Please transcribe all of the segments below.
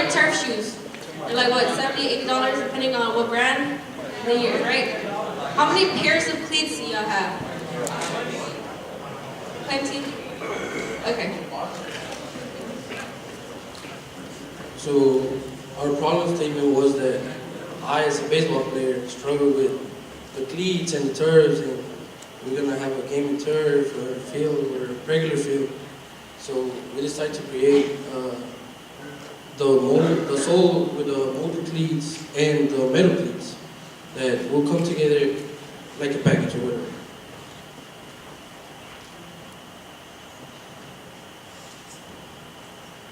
like turf shoes. They're like what, $70, $80 depending on what brand and the year, right? How many pairs of cleats do y'all have? Plenty? Okay. So our problem statement was that I, as a baseball player, struggle with the cleats and the turfs, and we're gonna have a game of turf or a field or a regular field. So we decided to create the sole with the molded cleats and the metal cleats that will come together like a package or whatever.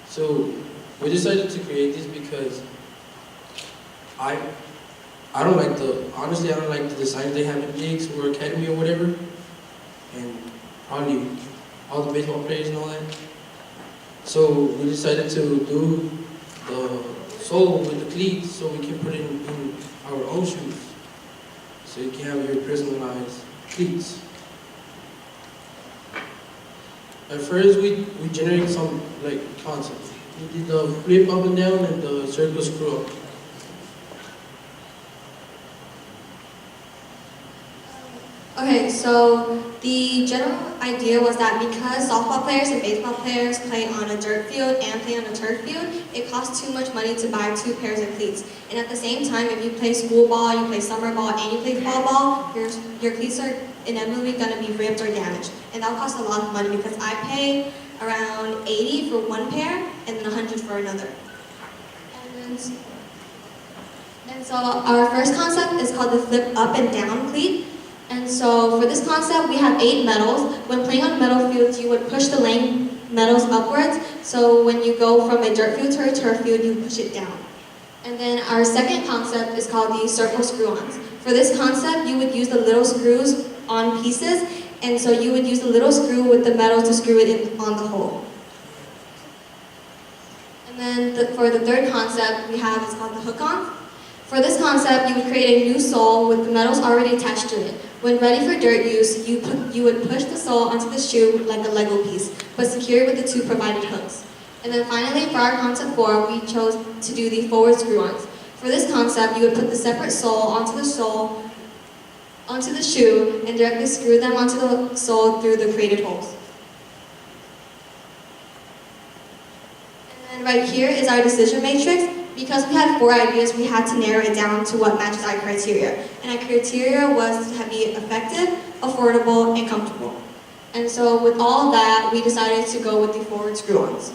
So we decided to create this because I don't like honestly I don't like the designs they have in gigs or academy or whatever, and probably all the baseball players and all that. So we decided to do the sole with the cleats so we can put it in our own shoes. So you can have your personalized cleats. At first we generated some like concepts. We did the flip up and down and the circle screw up. Okay, so the general idea was that because softball players and baseball players play on a dirt field and play on a turf field, it costs too much money to buy 2 pairs of cleats. And at the same time, if you play school ball, you play summer ball, and you play fall ball, your cleats are inevitably going to be ripped or damaged. And that'll cost a lot of money because I pay around $80 for 1 pair and then $100 for another. And so our first concept is called the flip up and down cleat. And so for this concept, we have 8 metals. When playing on metal fields, you would push the lane metals upwards. So when you go from a dirt field to a turf field, you push it down. And then our second concept is called the circle screw-ons. For this concept, you would use the little screws on pieces, and so you would use the little screw with the metal to screw it in on the hole. And then for the third concept we have is called the hook-on. For this concept, you would create a new sole with the metals already attached to it. When ready for dirt use, you would push the sole onto the shoe like a Lego piece, but secure it with the 2 provided hooks. And then finally, for our concept 4, we chose to do the forward screw-ons. For this concept, you would put the separate sole onto the shoe and directly screw them onto the sole through the created holes. And then right here is our decision matrix. Because we had 4 ideas, we had to narrow it down to what matches our criteria. And our criteria was to be effective, affordable, and comfortable. And so with all of that, we decided to go with the forward screw-ons.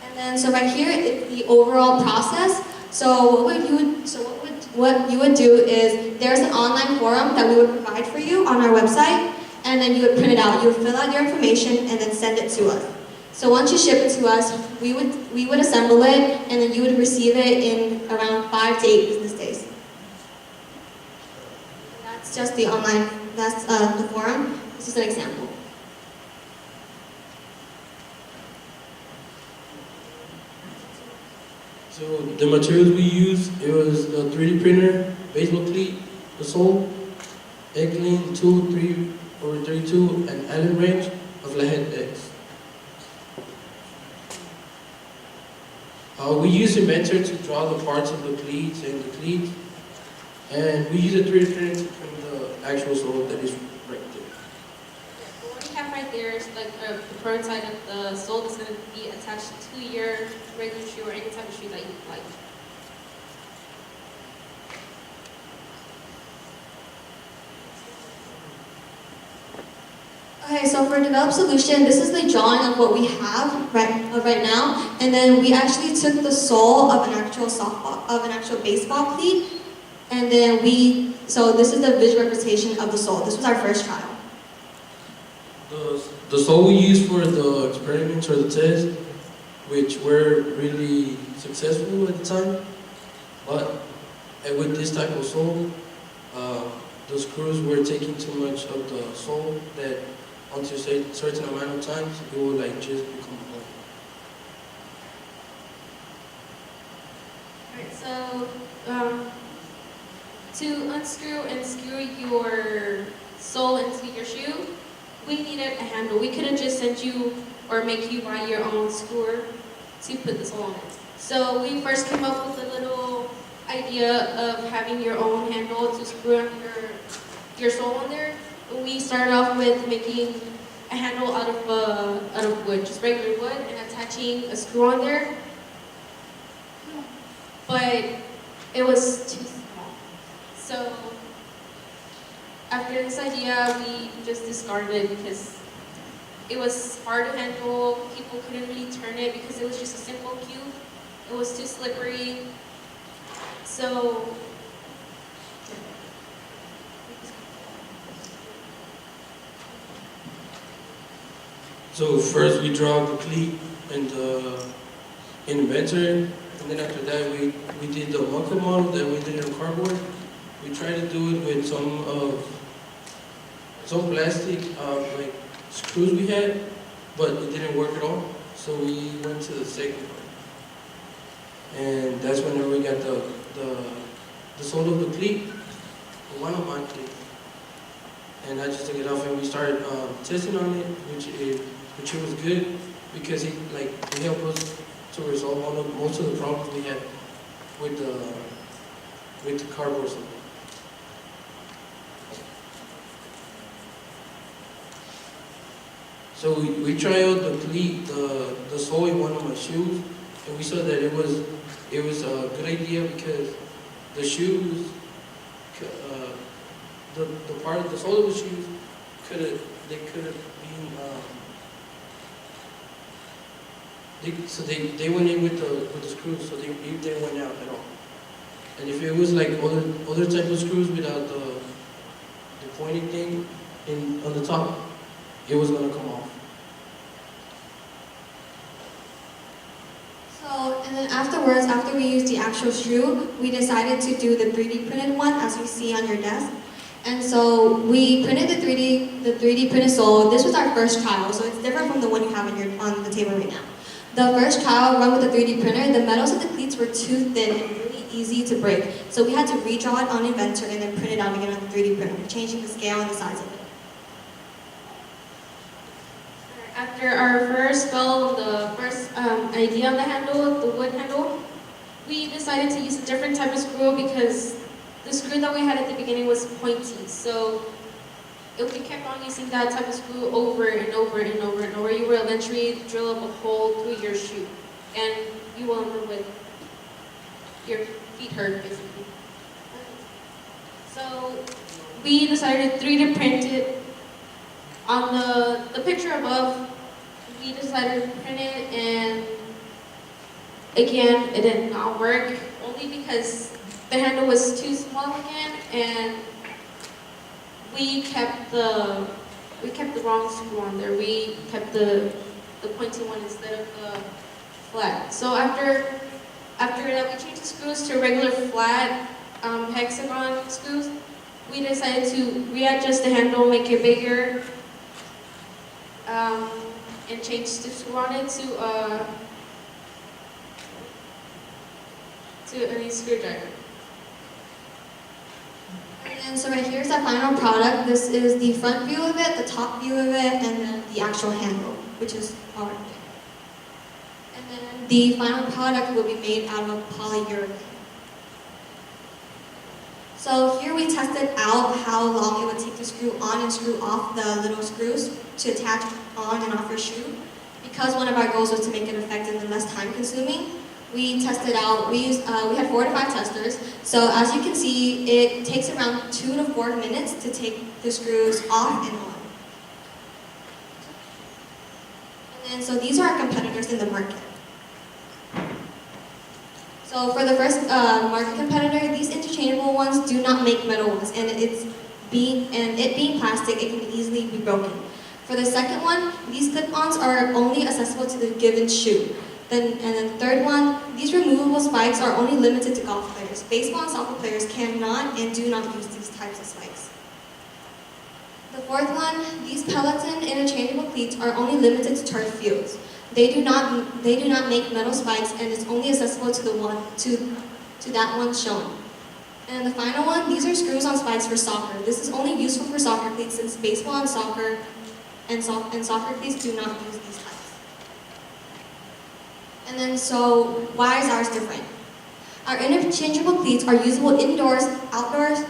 And then, so right here is the overall process. So what you would do is, there's an online forum that we would provide for you on our website, and then you would print it out. You would fill out your information and then send it to us. So once you ship it to us, we would assemble it, and then you would receive it in around 5 to 8 business days. And that's just the online, that's the forum. This is an example. So the materials we used, it was the 3D printer, baseball cleat, the sole, egg clean 2, 3, or 32, and Allen wrench of flathead X. We use a method to draw the parts of the cleats and the cleats, and we use a 3D printer to print the actual sole that is right there. The one you have right there is like the prototype of the sole that's going to be attached to your regular shoe or any type of shoe that you like. Okay, so for develop solution, this is the drawing of what we have right now, and then we actually took the sole of an actual baseball cleat, and then so this is the visual representation of the sole. This was our first trial. The sole we used for the experiments or the tests, which were really successful at the time, but with this type of sole, the screws were taking too much of the sole that until a certain amount of times, it will like just become blunt. Alright, so to unscrew and screw your sole into your shoe, we needed a handle. We couldn't just send you or make you buy your own screwer to put the sole on it. So we first came up with a little idea of having your own handle to screw on your sole on there. We started off with making a handle out of wood, just regular wood, and attaching a screw on there. But it was too small. So after this idea, we just discarded it because it was hard to handle. People couldn't really turn it because it was just a simple cube. It was too slippery. So So first we draw the cleat and the inventor, and then after that we did the mock model that we did in cardboard. We tried to do it with some plastic like screws we had, but it didn't work at all. So we went to the second part, and that's whenever we got the sole of the cleat, one of my cleat, and I just took it off and we started testing on it, which it was good because it helped us to resolve most of the problems we had with the cardboard sole. So we tried out the cleat, the sole in one of my shoes, and we saw that it was a good idea because the shoes, the part of the sole of the shoes could have been they went in with the screws, so they didn't went out at all. And if it was like other type of screws without the pointing thing on the top, it was gonna come off. So, and then afterwards, after we used the actual shoe, we decided to do the 3D printed one, as you see on your desk. And so we printed the 3D printed sole. This was our first trial, so it's different from the one you have on the table right now. The first trial run with the 3D printer, the metals of the cleats were too thin and really easy to break. So we had to redraw it on Inventor and then print it out again on the 3D printer, changing the scale and the size of it. after our first spell of the first idea of the handle, the wood handle, we decided to use a different type of screw because the screw that we had at the beginning was pointy. So if we kept on using that type of screw over and over and over and over, you will eventually drill up a hole through your shoe, and you will end up with your feet hurt, basically. So we decided to 3D print it. On the picture above, we decided to print it, and again, it did not work, only because the handle was too small again, and we kept the wrong screw on there. We kept the pointy one instead of the flat. So after that, we changed the screws to regular flat hexagon screws. We decided to readjust the handle, make it bigger, and change the screw on it to a screwdriver. And so right here's our final product. This is the front view of it, the top view of it, and then the actual handle, which is our. And then the final product will be made out of polyurethane. So here we tested out how long it would take to screw on and screw off the little screws to attach on and off your shoe. Because one of our goals was to make it effective and less time consuming, we tested out, we had 4 to 5 testers. So as you can see, it takes around 2 to 4 minutes to take the screws off and on. And then, so these are our competitors in the market. So for the first market competitor, these interchangeable ones do not make metal ones, and it being plastic, it can easily be broken. For the second one, these clip-ons are only accessible to the given shoe. And then the third one, these removable spikes are only limited to golf players. Baseball and soccer players cannot and do not use these types of spikes. The fourth one, these Peloton interchangeable cleats are only limited to turf fields. They do not make metal spikes, and it's only accessible to that one shown. And the final one, these are screws-on spikes for soccer. This is only useful for soccer cleats since baseball and soccer cleats do not use these types. And then, so why is ours different? Our interchangeable cleats are usable indoors, outdoors,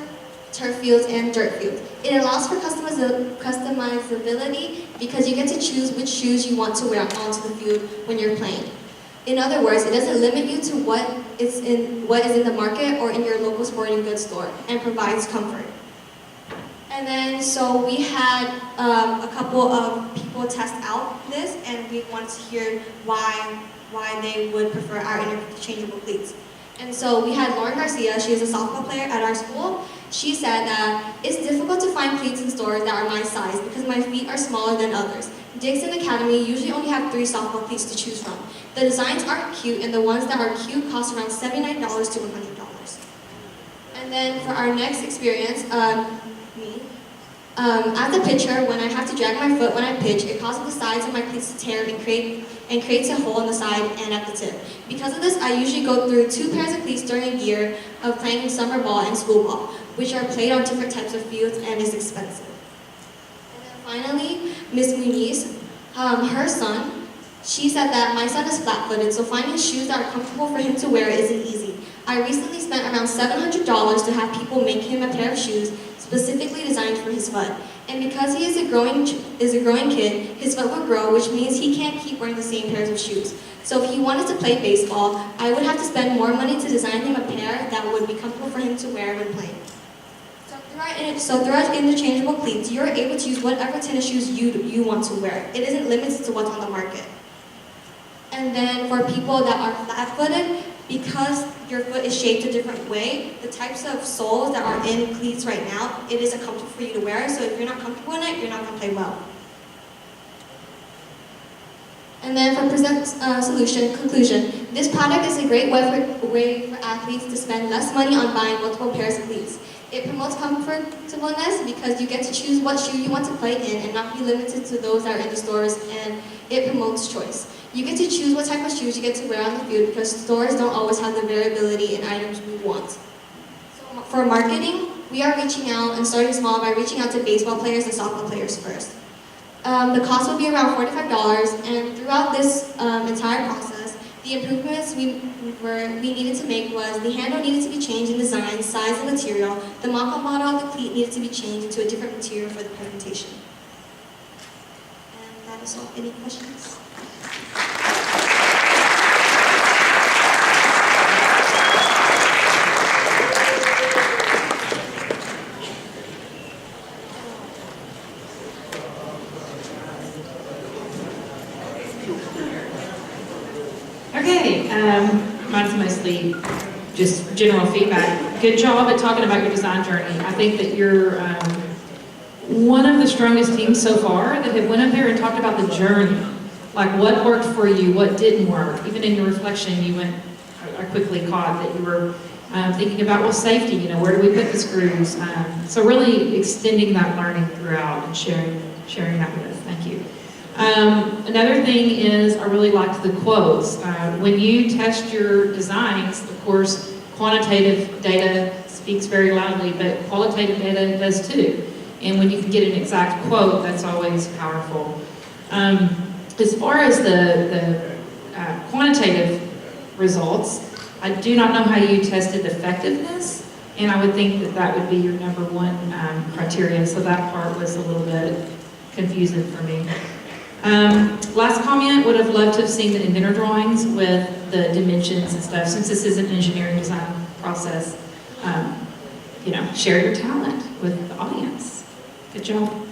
turf fields, and dirt fields. It allows for customizability because you get to choose which shoes you want to wear onto the field when you're playing. In other words, it doesn't limit you to what is in the market or in your local sporting goods store, and provides comfort. And then, so we had a couple of people test out this, and we wanted to hear why they would prefer our interchangeable cleats. And so we had Lauren Garcia. She is a softball player at our school. She said that it's difficult to find cleats in stores that are my size because my feet are smaller than others. Dixon Academy usually only have 3 softball cleats to choose from. The designs aren't cute, and the ones that are cute cost around $79 to $100. And then for our next experience, as a pitcher, when I have to drag my foot when I pitch, it causes the sides of my cleats to tear and creates a hole in the side and at the tip. Because of this, I usually go through 2 pairs of cleats during a year of playing summer ball and school ball, which are played on different types of fields and is expensive. And then finally, Miss Muniz, her son, she said that my son is flat-footed, so finding shoes that are comfortable for him to wear isn't easy. I recently spent around $700 to have people make him a pair of shoes specifically designed for his foot. And because he is a growing kid, his foot will grow, which means he can't keep wearing the same pairs of shoes. So if he wanted to play baseball, I would have to spend more money to design him a pair that would be comfortable for him to wear when playing. So through our interchangeable cleats, you're able to use whatever tennis shoes you want to wear. It isn't limited to what's on the market. And then for people that are flat-footed, because your foot is shaped a different way, the types of soles that are in cleats right now, it isn't comfortable for you to wear, so if you're not comfortable in it, you're not going to play well. And then for conclusion, this product is a great way for athletes to spend less money on buying multiple pairs of cleats. It promotes comfortableness because you get to choose what shoe you want to play in and not be limited to those that are in the stores, and it promotes choice. You get to choose what type of shoes you get to wear on the field because stores don't always have the variability in items we want. So for marketing, we are reaching out and starting small by reaching out to baseball players and softball players first. The cost will be around $45, and throughout this entire process, the improvements we needed to make was the handle needed to be changed in design, size, and material. The mock-up model of the cleat needed to be changed into a different material for the presentation. And that is all. Any questions? Okay, mine's mostly just general feedback. Good job at talking about your design journey. I think that you're one of the strongest teams so far that have went up there and talked about the journey. Like what worked for you, what didn't work. Even in your reflection, I quickly caught that you were thinking about, well, safety, where do we put the screws? So really extending that learning throughout and sharing that with us. Thank you. Another thing is I really liked the quotes. When you test your designs, of course, quantitative data speaks very loudly, but qualitative data does too. And when you can get an exact quote, that's always powerful. As far as the quantitative results, I do not know how you tested effectiveness, and I would think that that would be your number one criteria, so that part was a little bit confusing for me. Last comment, would have loved to have seen the inventor drawings with the dimensions and stuff. Since this is an engineering design process, share your talent with the audience. Good job.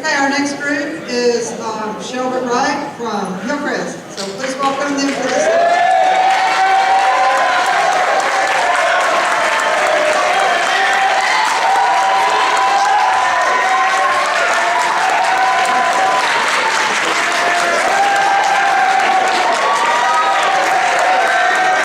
Okay, our next group is Shelby Wright from Hillcrest. So please welcome them to the stage.